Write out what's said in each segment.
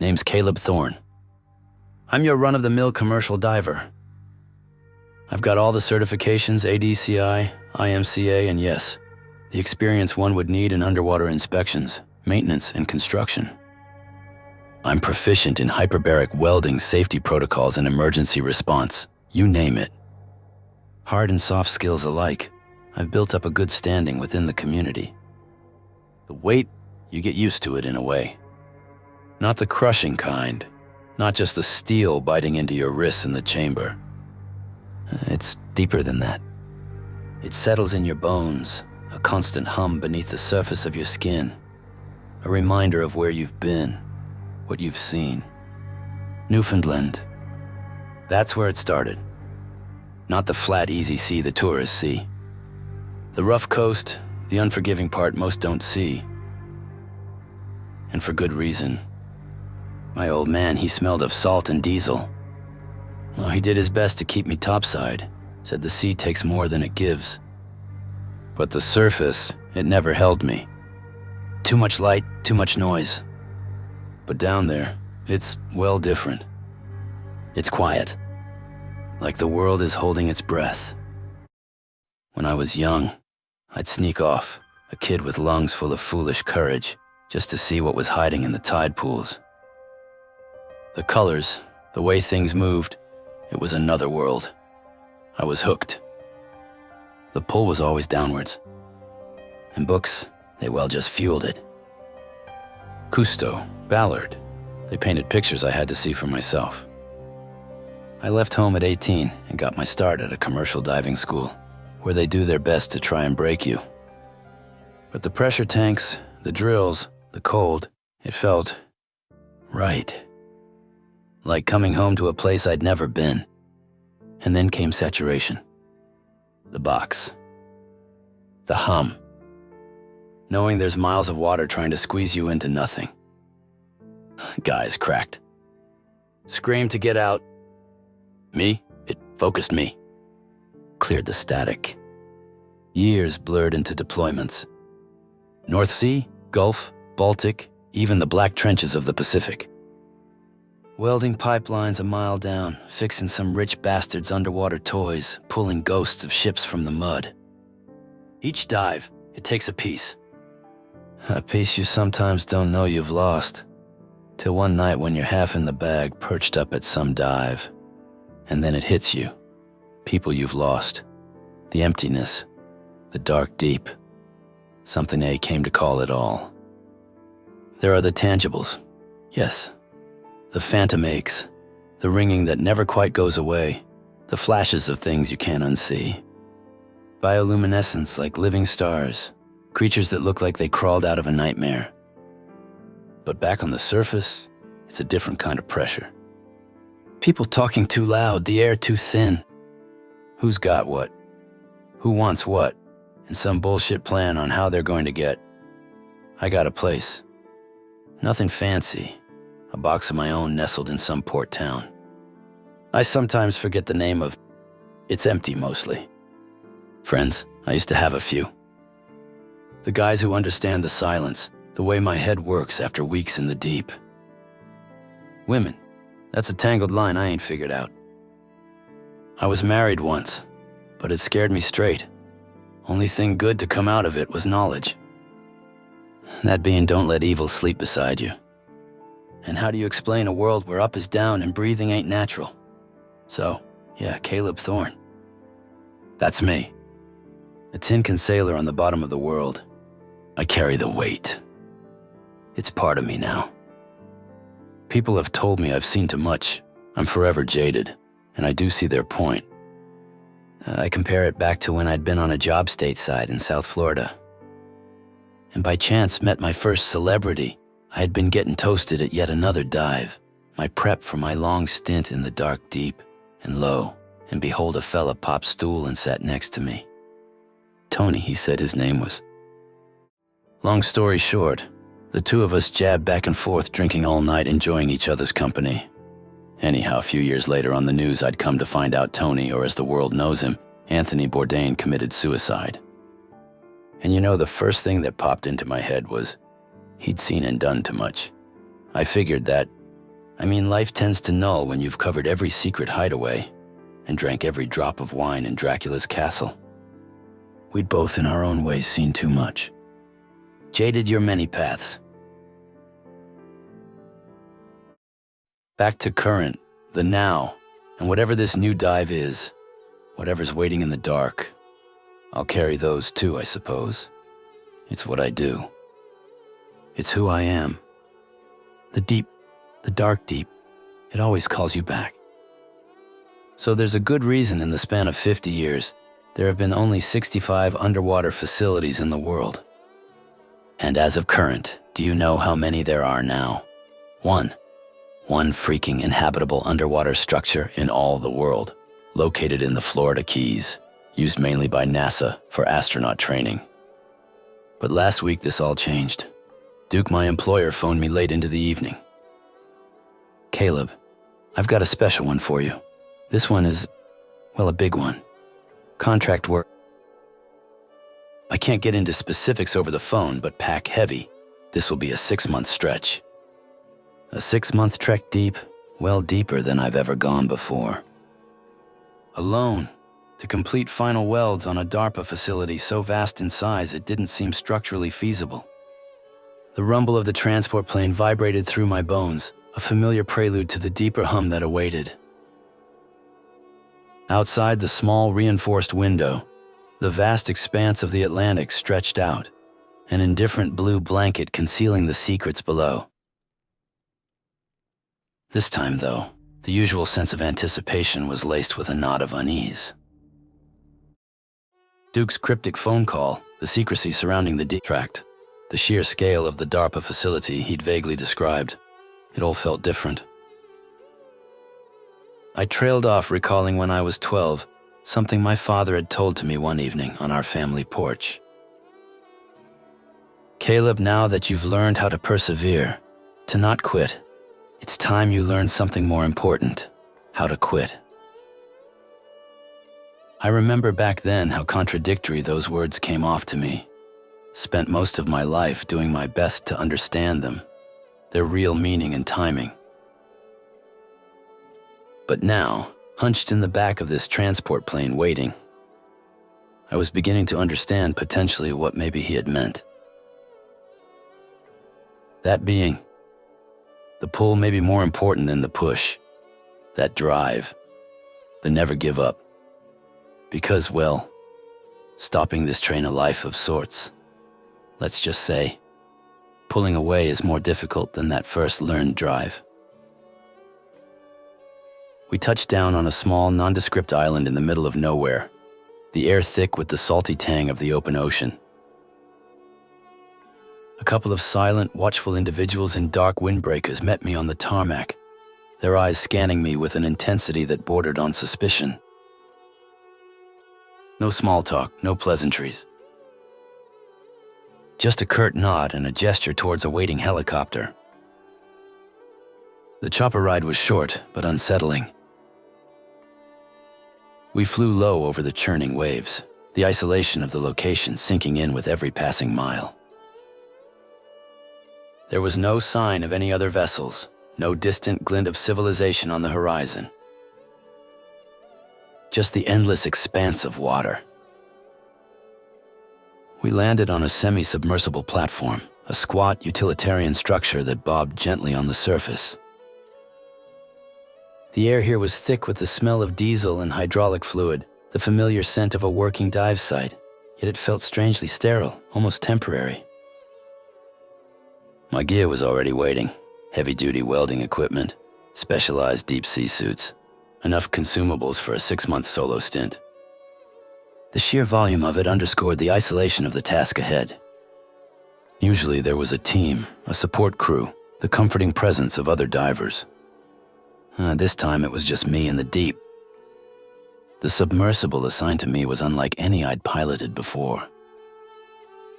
Name's Caleb Thorne. I'm your run-of-the-mill commercial diver. I've got all the certifications, ADCI, IMCA, and yes, the experience one would need in underwater inspections, maintenance, and construction. I'm proficient in hyperbaric welding, safety protocols, and emergency response. You name it. Hard and soft skills alike, I've built up a good standing within the community. The weight, you get used to it in a way. Not the crushing kind, not just the steel biting into your wrists in the chamber. It's deeper than that. It settles in your bones, a constant hum beneath the surface of your skin, a reminder of where you've been, what you've seen. Newfoundland. That's where it started. Not the flat, easy sea the tourists see. The rough coast, the unforgiving part most don't see. And for good reason. My old man, he smelled of salt and diesel. Well, he did his best to keep me topside, said the sea takes more than it gives. But the surface, it never held me. Too much light, too much noise. But down there, it's well different. It's quiet, like the world is holding its breath. When I was young, I'd sneak off, a kid with lungs full of foolish courage, just to see what was hiding in the tide pools. The colors, the way things moved, it was another world. I was hooked. The pull was always downwards. And books, they well just fueled it. Cousteau, Ballard, they painted pictures I had to see for myself. I left home at 18 and got my start at a commercial diving school, where they do their best to try and break you. But the pressure tanks, the drills, the cold, it felt right. Like coming home to a place I'd never been. And then came saturation. The box. The hum. Knowing there's miles of water trying to squeeze you into nothing. Guys cracked. Screamed to get out. Me, it focused me. Cleared the static. Years blurred into deployments. North Sea, Gulf, Baltic, even the black trenches of the Pacific. Welding pipelines a mile down, fixing some rich bastard's underwater toys, pulling ghosts of ships from the mud. Each dive, it takes a piece. A piece you sometimes don't know you've lost, till one night when you're half in the bag, perched up at some dive. And then it hits you, people you've lost, the emptiness, the dark deep, something A came to call it all. There are the tangibles, yes. The phantom aches, the ringing that never quite goes away, the flashes of things you can't unsee. Bioluminescence like living stars, creatures that look like they crawled out of a nightmare. But back on the surface, it's a different kind of pressure. People talking too loud, the air too thin. Who's got what? Who wants what? And some bullshit plan on how they're going to get. I got a place. Nothing fancy. A box of my own nestled in some port town. I sometimes forget the name of. It's empty mostly. Friends, I used to have a few. The guys who understand the silence, the way my head works after weeks in the deep. Women, that's a tangled line I ain't figured out. I was married once, but it scared me straight. Only thing good to come out of it was knowledge. That being don't let evil sleep beside you. And how do you explain a world where up is down and breathing ain't natural? So, yeah, Caleb Thorne. That's me. A tin can sailor on the bottom of the world. I carry the weight. It's part of me now. People have told me I've seen too much. I'm forever jaded, and I do see their point. I compare it back to when I'd been on a job stateside in South Florida. And by chance met my first celebrity. I had been getting toasted at yet another dive, my prep for my long stint in the dark deep, and lo, and behold a fella popped stool and sat next to me. Tony, he said his name was. Long story short, the two of us jabbed back and forth drinking all night, enjoying each other's company. Anyhow, a few years later on the news I'd come to find out Tony, or as the world knows him, Anthony Bourdain, committed suicide. And you know, the first thing that popped into my head was, he'd seen and done too much. I figured that, I mean, life tends to null when you've covered every secret hideaway and drank every drop of wine in Dracula's castle. We'd both in our own ways seen too much. Jaded your many paths. Back to current, the now, and whatever this new dive is, whatever's waiting in the dark, I'll carry those too, I suppose. It's what I do. It's who I am. The deep, the dark deep, it always calls you back. So there's a good reason in the span of 50 years, there have been only 65 underwater facilities in the world. And as of current, do you know how many there are now? One freaking inhabitable underwater structure in all the world, located in the Florida Keys, used mainly by NASA for astronaut training. But last week this all changed. Duke, my employer, phoned me late into the evening. Caleb, I've got a special one for you. This one is, well, a big one. Contract work. I can't get into specifics over the phone, but pack heavy. This will be a 6-month stretch. A 6-month trek deep, well deeper than I've ever gone before. Alone, to complete final welds on a DARPA facility so vast in size it didn't seem structurally feasible. The rumble of the transport plane vibrated through my bones, a familiar prelude to the deeper hum that awaited. Outside the small reinforced window, the vast expanse of the Atlantic stretched out, an indifferent blue blanket concealing the secrets below. This time, though, the usual sense of anticipation was laced with a nod of unease. Duke's cryptic phone call, the secrecy surrounding the tract, the sheer scale of the DARPA facility he'd vaguely described, it all felt different. I trailed off, recalling when I was 12, something my father had told to me one evening on our family porch. Caleb, now that you've learned how to persevere, to not quit, it's time you learn something more important, how to quit. I remember back then how contradictory those words came off to me. Spent most of my life doing my best to understand them, their real meaning and timing. But now, hunched in the back of this transport plane waiting, I was beginning to understand potentially what maybe he had meant. That being, the pull may be more important than the push, that drive, the never give up. Because, well, stopping this train of life of sorts, let's just say, pulling away is more difficult than that first learned drive. We touched down on a small, nondescript island in the middle of nowhere, the air thick with the salty tang of the open ocean. A couple of silent, watchful individuals in dark windbreakers met me on the tarmac, their eyes scanning me with an intensity that bordered on suspicion. No small talk, no pleasantries. Just a curt nod and a gesture towards a waiting helicopter. The chopper ride was short, but unsettling. We flew low over the churning waves, the isolation of the location sinking in with every passing mile. There was no sign of any other vessels, no distant glint of civilization on the horizon. Just the endless expanse of water. We landed on a semi-submersible platform, a squat utilitarian structure that bobbed gently on the surface. The air here was thick with the smell of diesel and hydraulic fluid, the familiar scent of a working dive site, yet it felt strangely sterile, almost temporary. My gear was already waiting, heavy-duty welding equipment, specialized deep-sea suits, enough consumables for a 6-month solo stint. The sheer volume of it underscored the isolation of the task ahead. Usually there was a team, a support crew, the comforting presence of other divers. This time it was just me in the deep. The submersible assigned to me was unlike any I'd piloted before.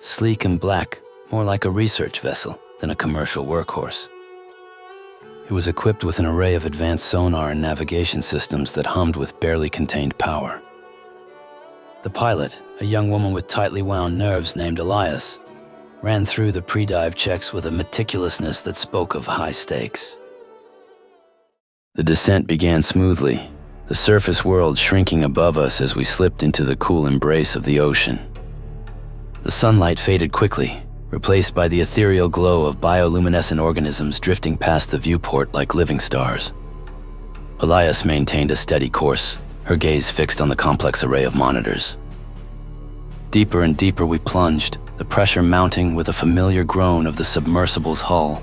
Sleek and black, more like a research vessel than a commercial workhorse. It was equipped with an array of advanced sonar and navigation systems that hummed with barely contained power. The pilot, a young woman with tightly wound nerves named Elias, ran through the pre-dive checks with a meticulousness that spoke of high stakes. The descent began smoothly, the surface world shrinking above us as we slipped into the cool embrace of the ocean. The sunlight faded quickly, replaced by the ethereal glow of bioluminescent organisms drifting past the viewport like living stars. Elias maintained a steady course, her gaze fixed on the complex array of monitors. Deeper and deeper we plunged, the pressure mounting with a familiar groan of the submersible's hull.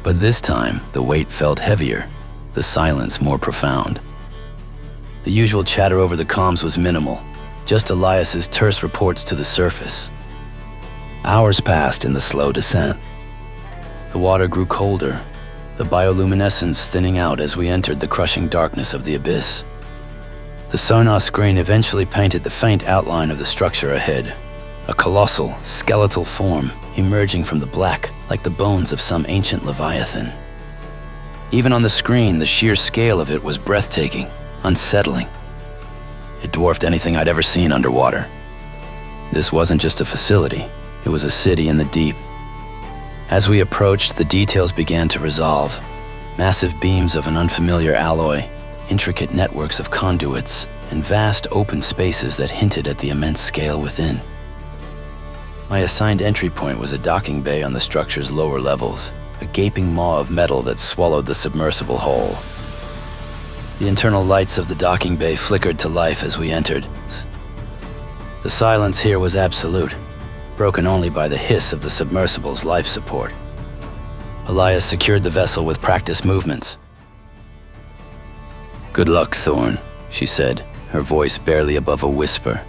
But this time, the weight felt heavier, the silence more profound. The usual chatter over the comms was minimal, just Elias's terse reports to the surface. Hours passed in the slow descent. The water grew colder, the bioluminescence thinning out as we entered the crushing darkness of the abyss. The sonar screen eventually painted the faint outline of the structure ahead, a colossal, skeletal form emerging from the black like the bones of some ancient leviathan. Even on the screen, the sheer scale of it was breathtaking, unsettling. It dwarfed anything I'd ever seen underwater. This wasn't just a facility, it was a city in the deep. As we approached, the details began to resolve. Massive beams of an unfamiliar alloy, intricate networks of conduits, and vast open spaces that hinted at the immense scale within. My assigned entry point was a docking bay on the structure's lower levels, a gaping maw of metal that swallowed the submersible whole. The internal lights of the docking bay flickered to life as we entered. The silence here was absolute, broken only by the hiss of the submersible's life support. Elias secured the vessel with practiced movements. "Good luck, Thorne," she said, her voice barely above a whisper.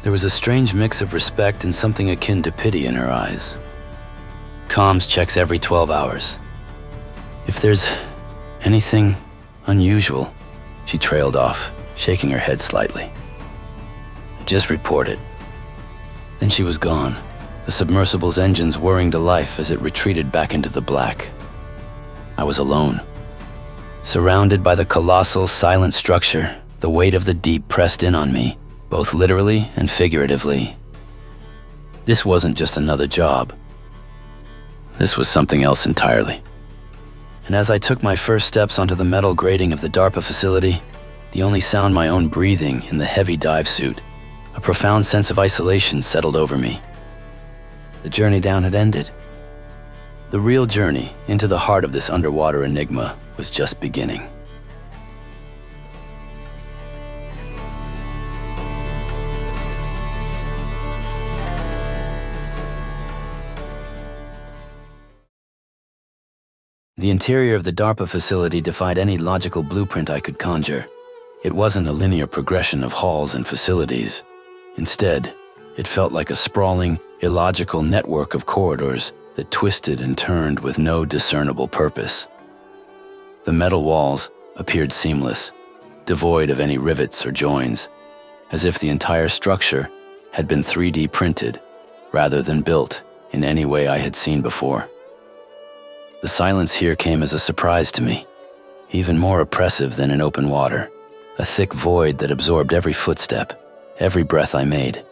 There was a strange mix of respect and something akin to pity in her eyes. "Comms checks every 12 hours. If there's anything unusual," she trailed off, shaking her head slightly. "Just report it." Then she was gone, the submersible's engines whirring to life as it retreated back into the black. I was alone. Surrounded by the colossal, silent structure, the weight of the deep pressed in on me, both literally and figuratively. This wasn't just another job. This was something else entirely. And as I took my first steps onto the metal grating of the DARPA facility, the only sound my own breathing in the heavy dive suit, a profound sense of isolation settled over me. The journey down had ended. The real journey into the heart of this underwater enigma was just beginning. The interior of the DARPA facility defied any logical blueprint I could conjure. It wasn't a linear progression of halls and facilities. Instead, it felt like a sprawling, illogical network of corridors that twisted and turned with no discernible purpose. The metal walls appeared seamless, devoid of any rivets or joins, as if the entire structure had been 3D printed rather than built in any way I had seen before. The silence here came as a surprise to me, even more oppressive than in open water, a thick void that absorbed every footstep, every breath I made.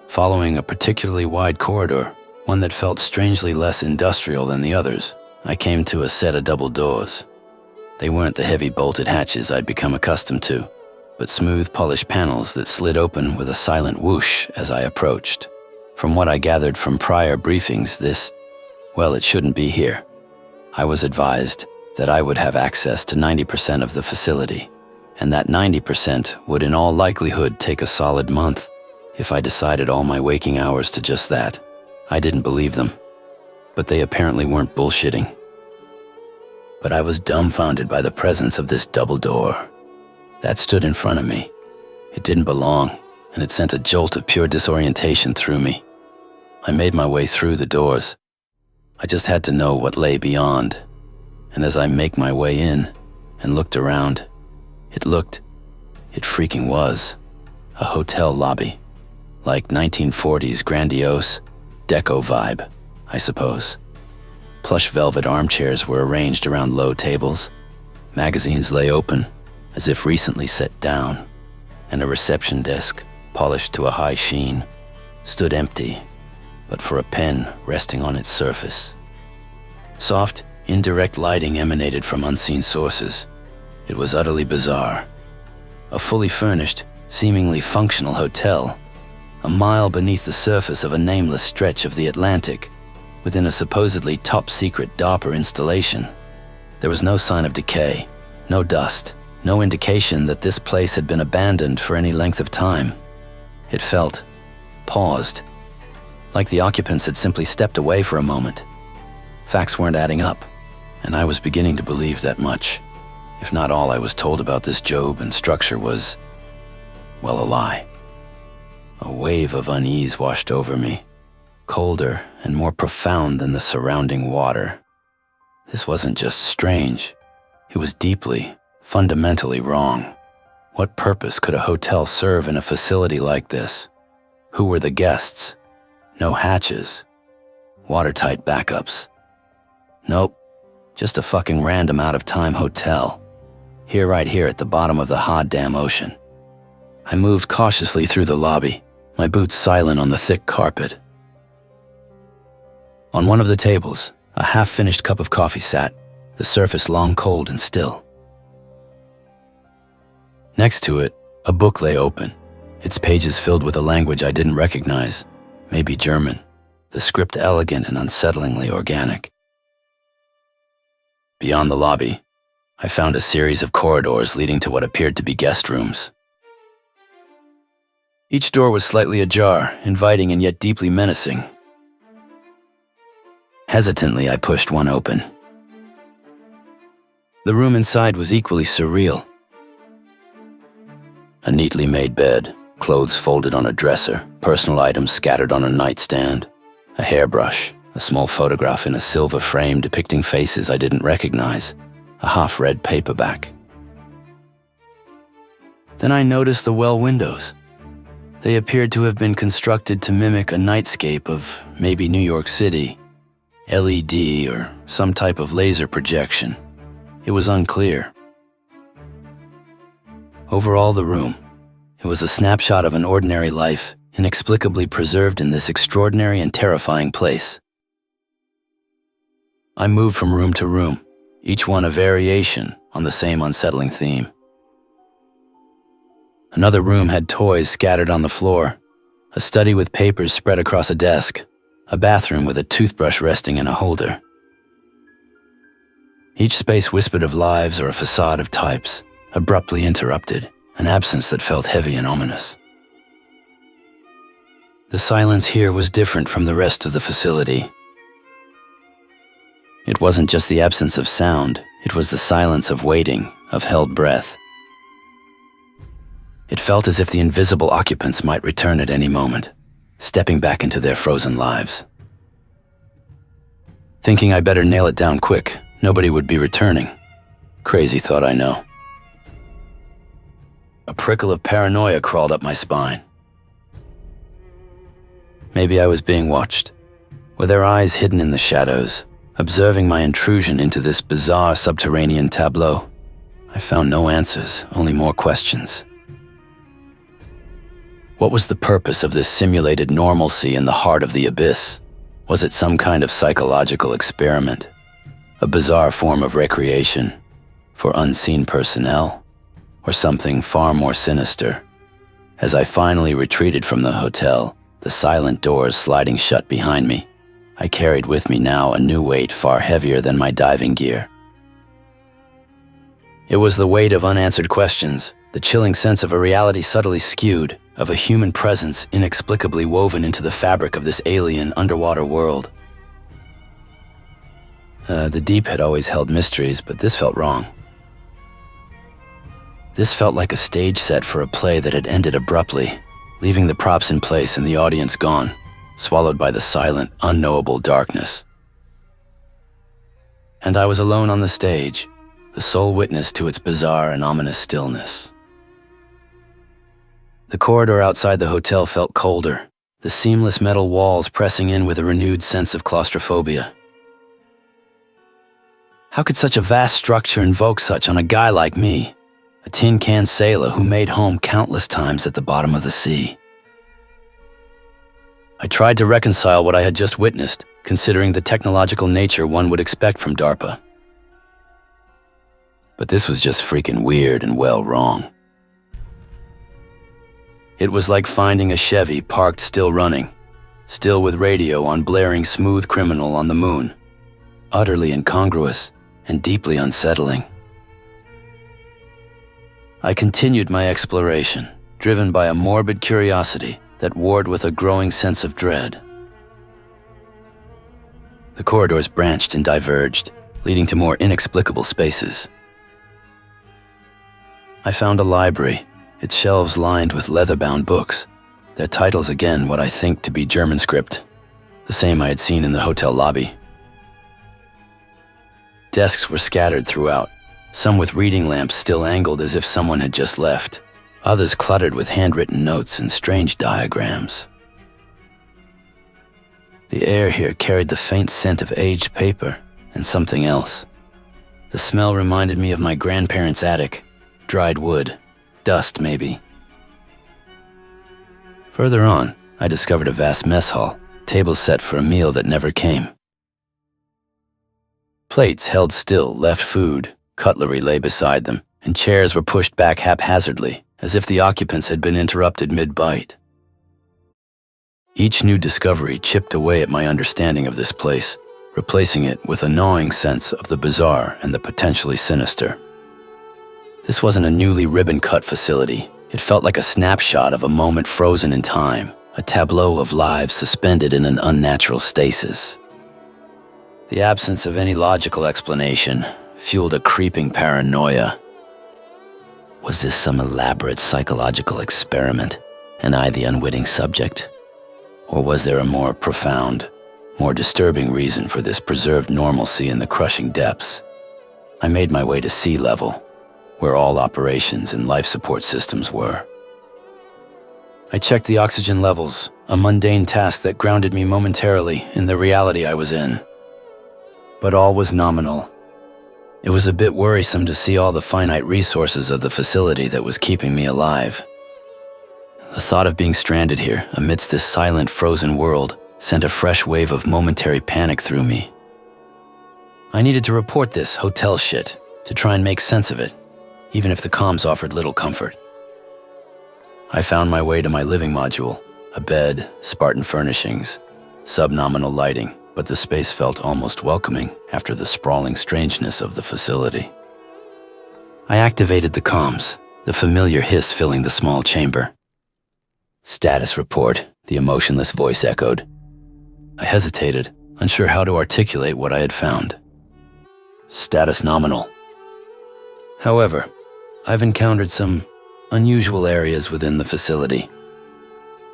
Following a particularly wide corridor, one that felt strangely less industrial than the others, I came to a set of double doors. They weren't the heavy bolted hatches I'd become accustomed to, but smooth polished panels that slid open with a silent whoosh as I approached. From what I gathered from prior briefings, it shouldn't be here. I was advised that I would have access to 90% of the facility, and that 90% would in all likelihood take a solid month if I decided all my waking hours to just that. I didn't believe them, but they apparently weren't bullshitting. But I was dumbfounded by the presence of this double door that stood in front of me. It didn't belong, and it sent a jolt of pure disorientation through me. I made my way through the doors. I just had to know what lay beyond, and as I make my way in and looked around, it freaking was, a hotel lobby, like 1940s grandiose, deco vibe, I suppose. Plush velvet armchairs were arranged around low tables, magazines lay open, as if recently set down, and a reception desk, polished to a high sheen, stood empty, but for a pen resting on its surface. Soft, Indirect lighting emanated from unseen sources. It was utterly bizarre. A fully furnished, seemingly functional hotel, a mile beneath the surface of a nameless stretch of the Atlantic, within a supposedly top-secret DARPA installation. There was no sign of decay, no dust, no indication that this place had been abandoned for any length of time. It felt paused, like the occupants had simply stepped away for a moment. Facts weren't adding up, and I was beginning to believe that much, if not all I was told about this job and structure was, well, a lie. A wave of unease washed over me, colder and more profound than the surrounding water. This wasn't just strange, it was deeply, fundamentally wrong. What purpose could a hotel serve in a facility like this? Who were the guests? No hatches. Watertight backups. Nope, just a fucking random out-of-time hotel. Right here at the bottom of the hot damn ocean. I moved cautiously through the lobby, my boots silent on the thick carpet. On one of the tables, a half-finished cup of coffee sat, the surface long cold and still. Next to it, a book lay open, its pages filled with a language I didn't recognize, maybe German, the script elegant and unsettlingly organic. Beyond the lobby, I found a series of corridors leading to what appeared to be guest rooms. Each door was slightly ajar, inviting and yet deeply menacing. Hesitantly, I pushed one open. The room inside was equally surreal. A neatly made bed, clothes folded on a dresser, personal items scattered on a nightstand, a hairbrush, a small photograph in a silver frame depicting faces I didn't recognize, a half-read paperback. Then I noticed the well windows. They appeared to have been constructed to mimic a nightscape of maybe New York City, LED or some type of laser projection. It was unclear. Overall, the room, it was a snapshot of an ordinary life, inexplicably preserved in this extraordinary and terrifying place. I moved from room to room, each one a variation on the same unsettling theme. Another room had toys scattered on the floor, a study with papers spread across a desk, a bathroom with a toothbrush resting in a holder. Each space whispered of lives or a facade of types, abruptly interrupted, an absence that felt heavy and ominous. The silence here was different from the rest of the facility. It wasn't just the absence of sound, it was the silence of waiting, of held breath. It felt as if the invisible occupants might return at any moment, stepping back into their frozen lives. Thinking I better nail it down quick, nobody would be returning. Crazy thought, I know. A prickle of paranoia crawled up my spine. Maybe I was being watched. Were their eyes hidden in the shadows, observing my intrusion into this bizarre subterranean tableau? I found no answers, only more questions. What was the purpose of this simulated normalcy in the heart of the abyss? Was it some kind of psychological experiment? A bizarre form of recreation for unseen personnel? Or something far more sinister? As I finally retreated from the hotel, the silent doors sliding shut behind me, I carried with me now a new weight far heavier than my diving gear. It was the weight of unanswered questions, the chilling sense of a reality subtly skewed, of a human presence inexplicably woven into the fabric of this alien underwater world. The deep had always held mysteries, but this felt wrong. This felt like a stage set for a play that had ended abruptly, leaving the props in place and the audience gone, swallowed by the silent, unknowable darkness. And I was alone on the stage, the sole witness to its bizarre and ominous stillness. The corridor outside the hotel felt colder, the seamless metal walls pressing in with a renewed sense of claustrophobia. How could such a vast structure invoke such on a guy like me, a tin can sailor who made home countless times at the bottom of the sea? I tried to reconcile what I had just witnessed, considering the technological nature one would expect from DARPA. But this was just freaking weird and well wrong. It was like finding a Chevy parked still running, still with radio on blaring Smooth Criminal on the moon. Utterly incongruous and deeply unsettling. I continued my exploration, driven by a morbid curiosity that warred with a growing sense of dread. The corridors branched and diverged, leading to more inexplicable spaces. I found a library, its shelves lined with leather-bound books, their titles again what I think to be German script, the same I had seen in the hotel lobby. Desks were scattered throughout, some with reading lamps still angled as if someone had just left, others cluttered with handwritten notes and strange diagrams. The air here carried the faint scent of aged paper and something else. The smell reminded me of my grandparents' attic, dried wood, dust maybe. Further on, I discovered a vast mess hall, tables set for a meal that never came. Plates held still left food, cutlery lay beside them, and chairs were pushed back haphazardly, as if the occupants had been interrupted mid-bite. Each new discovery chipped away at my understanding of this place, replacing it with a gnawing sense of the bizarre and the potentially sinister. This wasn't a newly ribbon-cut facility. It felt like a snapshot of a moment frozen in time, a tableau of lives suspended in an unnatural stasis. The absence of any logical explanation fueled a creeping paranoia. Was this some elaborate psychological experiment, and I the unwitting subject? Or was there a more profound, more disturbing reason for this preserved normalcy in the crushing depths? I made my way to sea level, where all operations and life support systems were. I checked the oxygen levels, a mundane task that grounded me momentarily in the reality I was in. But all was nominal. It was a bit worrisome to see all the finite resources of the facility that was keeping me alive. The thought of being stranded here, amidst this silent, frozen world, sent a fresh wave of momentary panic through me. I needed to report this hotel shit, to try and make sense of it, even if the comms offered little comfort. I found my way to my living module, a bed, Spartan furnishings, subnominal lighting, but the space felt almost welcoming after the sprawling strangeness of the facility. I activated the comms, the familiar hiss filling the small chamber. "Status report," the emotionless voice echoed. I hesitated, unsure how to articulate what I had found. "Status nominal." However, I've encountered some unusual areas within the facility.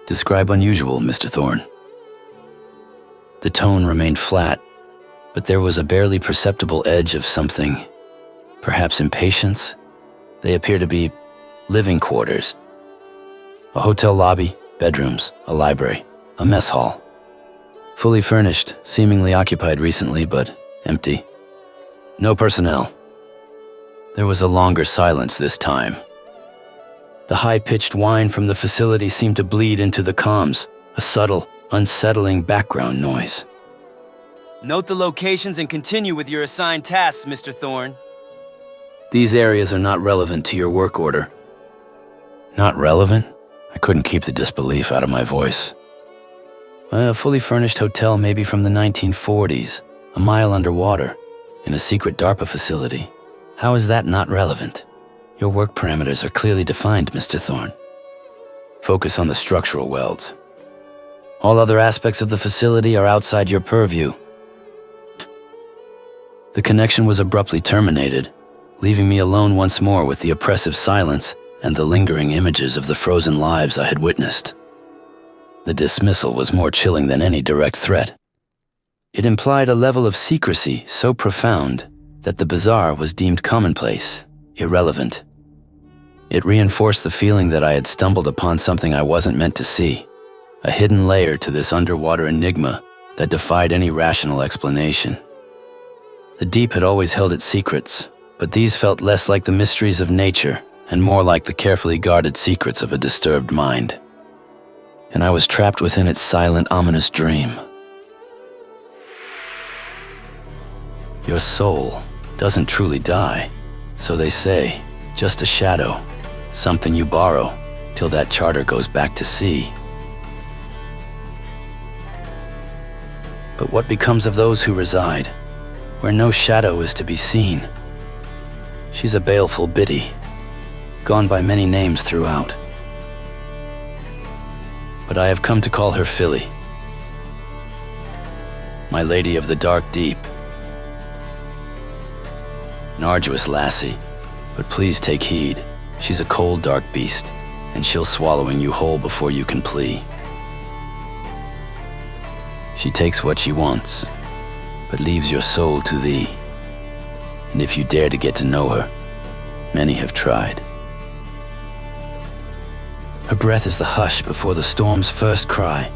Describe unusual, Mr. Thorne. The tone remained flat, but there was a barely perceptible edge of something, perhaps impatience. They appear to be living quarters. A hotel lobby, bedrooms, a library, a mess hall. Fully furnished, seemingly occupied recently, but empty. No personnel. There was a longer silence this time. The high-pitched whine from the facility seemed to bleed into the comms, a subtle, unsettling background noise. Note the locations and continue with your assigned tasks, Mr. Thorne. These areas are not relevant to your work order. Not relevant? I couldn't keep the disbelief out of my voice. A fully furnished hotel maybe from the 1940s, a mile underwater, in a secret DARPA facility. How is that not relevant? Your work parameters are clearly defined, Mr. Thorne. Focus on the structural welds. All other aspects of the facility are outside your purview. The connection was abruptly terminated, leaving me alone once more with the oppressive silence and the lingering images of the frozen lives I had witnessed. The dismissal was more chilling than any direct threat. It implied a level of secrecy so profound that the bizarre was deemed commonplace, irrelevant. It reinforced the feeling that I had stumbled upon something I wasn't meant to see, a hidden layer to this underwater enigma that defied any rational explanation. The deep had always held its secrets, but these felt less like the mysteries of nature and more like the carefully guarded secrets of a disturbed mind. And I was trapped within its silent, ominous dream. Your soul doesn't truly die, so they say, just a shadow, something you borrow till that charter goes back to sea. But what becomes of those who reside where no shadow is to be seen? She's a baleful biddy, gone by many names throughout. But I have come to call her Philly, my lady of the dark deep. An arduous lassie, but please take heed. She's a cold, dark beast, and she'll swallowing you whole before you can plea. She takes what she wants, but leaves your soul to thee. And if you dare to get to know her, many have tried. Her breath is the hush before the storm's first cry.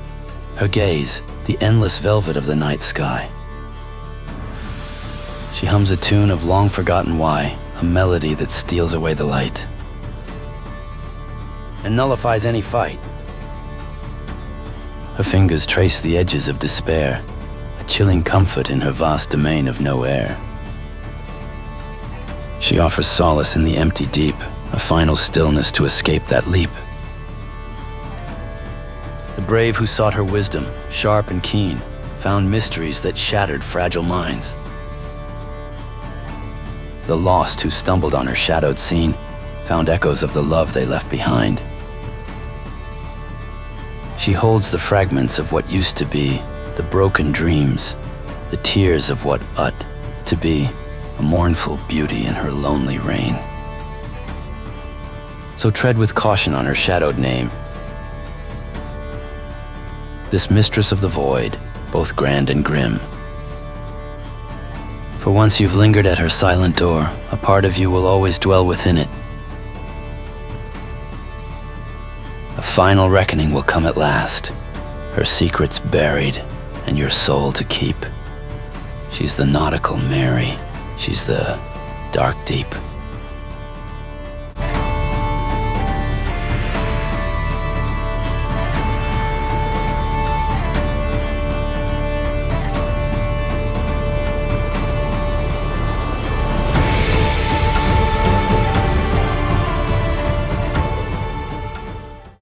Her gaze, the endless velvet of the night sky. She hums a tune of long-forgotten why, a melody that steals away the light and nullifies any fight. Her fingers trace the edges of despair, a chilling comfort in her vast domain of no air. She offers solace in the empty deep, a final stillness to escape that leap. The brave who sought her wisdom, sharp and keen, found mysteries that shattered fragile minds. The lost who stumbled on her shadowed scene found echoes of the love they left behind. She holds the fragments of what used to be, the broken dreams, the tears of what ought to be, a mournful beauty in her lonely reign. So tread with caution on her shadowed name. This mistress of the void, both grand and grim. For once you've lingered at her silent door, a part of you will always dwell within it. A final reckoning will come at last, her secrets buried and your soul to keep. She's the nautical Mary, she's the dark deep.